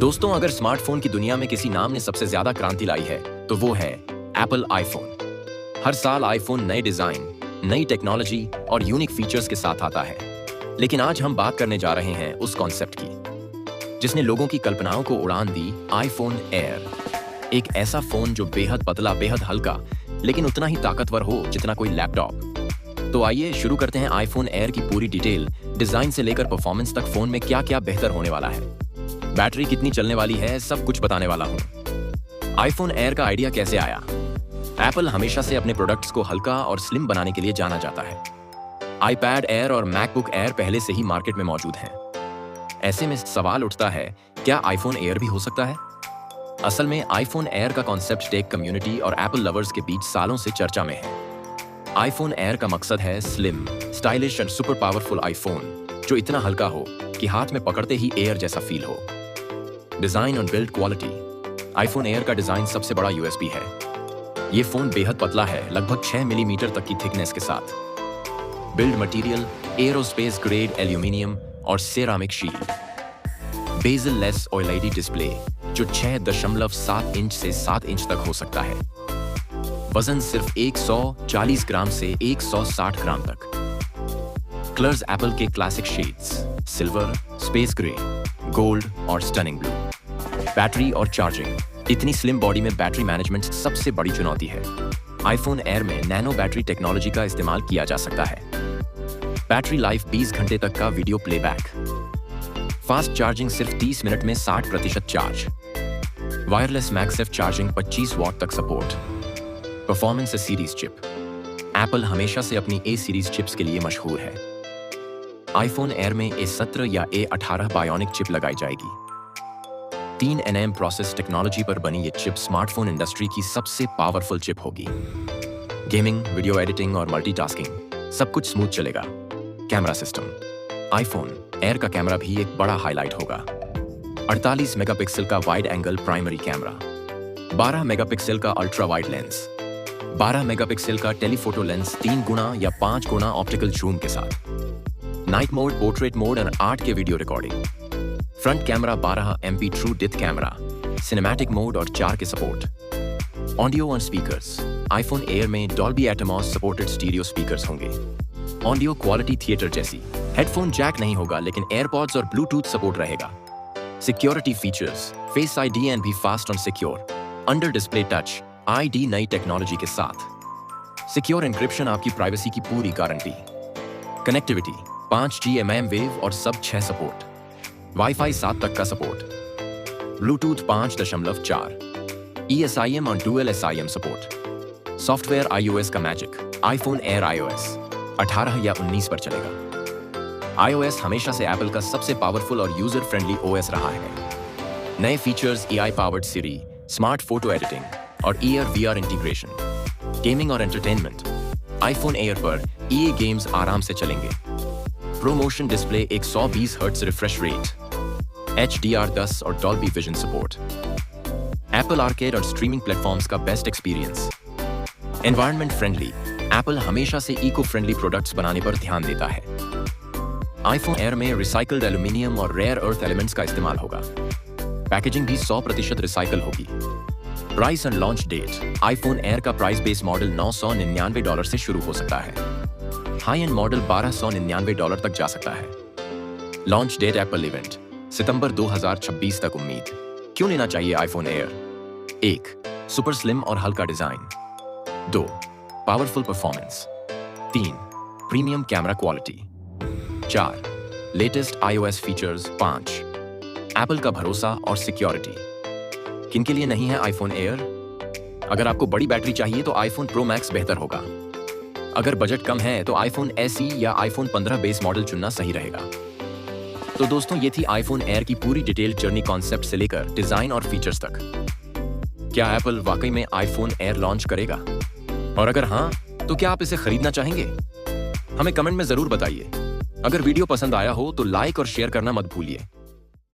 दोस्तों, अगर स्मार्टफोन की दुनिया में किसी नाम ने सबसे ज्यादा क्रांति लाई है तो वो है एप्पल आईफोन। हर साल आईफोन नए डिजाइन, नई टेक्नोलॉजी और यूनिक फीचर्स के साथ आता है। लेकिन आज हम बात करने जा रहे हैं उस कॉन्सेप्ट की जिसने लोगों की कल्पनाओं को उड़ान दी, आईफोन एयर। एक ऐसा फोन जो बेहद पतला, बेहद हल्का, लेकिन उतना ही ताकतवर हो जितना कोई लैपटॉप। तो आइए शुरू करते हैं आईफोन एयर की पूरी डिटेल, डिजाइन से लेकर परफॉर्मेंस तक फोन में क्या क्या बेहतर होने वाला है, बैटरी कितनी चलने वाली है, सब कुछ बताने वाला हूं। आईफोन एयर का आइडिया कैसे आया? एप्पल हमेशा से अपने प्रोडक्ट्स को हल्का और स्लिम बनाने के लिए जाना जाता है। आईपैड एयर और मैकबुक एयर पहले से ही मार्केट में मौजूद हैं। ऐसे में सवाल उठता है, क्या आईफोन एयर भी हो सकता है? असल में आईफोन एयर का कॉन्सेप्ट टेक कम्युनिटी और एप्पल लवर्स के बीच सालों से चर्चा में है। आईफोन एयर का मकसद है slim, stylish and super powerful iPhone जो इतना हल्का हो कि हाथ में पकड़ते ही एयर जैसा फील हो। डिजाइन और बिल्ड क्वालिटी। आईफोन एयर का डिजाइन सबसे बड़ा यूएसपी है। ये फोन बेहद पतला है, लगभग 6 मिलीमीटर तक की थिकनेस के साथ। Build material aerospace grade aluminium और ceramic shield. Bezel less OLED display जो 6.7 इंच से 7 इंच तक हो सकता है। वजन सिर्फ 140 ग्राम से 160 ग्राम तक। कलर्स एप्पल के classic shades, silver, space grey, gold और स्टनिंग ब्लू। बैटरी और चार्जिंग। इतनी स्लिम बॉडी में बैटरी मैनेजमेंट सबसे बड़ी चुनौती है। आईफोन एयर में नैनो बैटरी टेक्नोलॉजी का इस्तेमाल किया जा सकता है। बैटरी लाइफ 20 घंटे तक का वीडियो प्लेबैक। फास्ट चार्जिंग सिर्फ 30 मिनट में 60% charge. Wireless MagSafe charging 25 watt तक support. Performance series chip. Apple हमेशा से अपनी ए सीरीज चिप्स के लिए मशहूर है। आईफोन एयर में A17 या A18 बायोनिक चिप लगाई जाएगी। 3 nm प्रोसेस टेक्नोलॉजी पर बनी ये चिप स्मार्टफोन इंडस्ट्री की सबसे पावरफुल चिप होगी। गेमिंग, वीडियो एडिटिंग और मल्टीटास्किंग सब कुछ स्मूथ चलेगा। Camera system. आईफोन एयर का कैमरा भी एक बड़ा हाईलाइट होगा। 48 मेगापिक्सल का wide angle primary camera, 12 megapixel का अल्ट्रा वाइड लेंस, 12 मेगापिक्सल का टेलीफोटो लेंस 3 गुना या 5 गुना ऑप्टिकल जूम के साथ, नाइट मोड, पोर्ट्रेट मोड और 8 के video recording. Front camera 12 MP true depth camera, cinematic mode और 4 के सपोर्ट। ऑडियो और स्पीकर्स। आईफोन एयर में Dolby Atmos supported stereo speakers होंगे। ऑडियो क्वालिटी थिएटर जैसी। हेडफोन जैक नहीं होगा, लेकिन एयरपॉड्स और ब्लूटूथ सपोर्ट रहेगा। Security features. Face ID and भी फास्ट और secure. Under display touch ID नई टेक्नोलॉजी के साथ। सिक्योर एन्क्रिप्शन आपकी प्राइवेसी की पूरी गारंटी। कनेक्टिविटी 5G mmWave और सब 6 सपोर्ट। वाईफाई 7 तक का सपोर्ट। ब्लूटूथ 5.4। ESIM और dual SIM support. Software iOS का मैजिक। आईफोन एयर iOS 18 या 19 पर चलेगा। iOS हमेशा से एप्पल का सबसे पावरफुल और यूजर फ्रेंडली OS रहा है। नए features AI powered Siri, smart photo editing और Ear VR इंटीग्रेशन। गेमिंग और एंटरटेनमेंट। आईफोन एयर पर EA गेम्स आराम से चलेंगे। Promotion display 120 hertz refresh rate, HDR10 और Dolby vision support. Apple arcade और स्ट्रीमिंग प्लेटफॉर्म्स का best experience. Environment friendly. Apple हमेशा से इको फ्रेंडली प्रोडक्ट्स बनाने पर ध्यान देता है। आईफोन एयर में रिसाइकल्ड एल्यूमिनियम और रेयर अर्थ एलिमेंट्स का इस्तेमाल होगा। पैकेजिंग भी 100% रिसाइकल होगी। Price and launch date. IPhone Air का प्राइस बेस मॉडल $999 से शुरू हो सकता है। हाई एंड मॉडल $1299 तक जा सकता है। लॉन्च डेट एप्पल इवेंट सितंबर 2026 तक उम्मीद। क्यों लेना चाहिए आईफोन एयर? 1. सुपर स्लिम और हल्का design. 2. Powerful performance. 3. Premium camera quality. 4. Latest iOS features. 5. Apple का भरोसा और सिक्योरिटी। किन के लिए नहीं है आईफोन एयर? अगर आपको बड़ी बैटरी चाहिए तो आईफोन प्रो मैक्स बेहतर होगा। अगर बजट कम है तो आईफोन SE या आईफोन 15 बेस मॉडल चुनना सही रहेगा। तो दोस्तों, ये थी आईफोन एयर की पूरी डिटेल जर्नी, कॉन्सेप्ट से लेकर डिजाइन और फीचर्स तक। क्या एप्पल वाकई में आईफोन एयर लॉन्च करेगा? और अगर हाँ, तो क्या आप इसे खरीदना चाहेंगे? हमें कमेंट में जरूर बताइए। अगर वीडियो पसंद आया हो तो लाइक और शेयर करना मत भूलिए।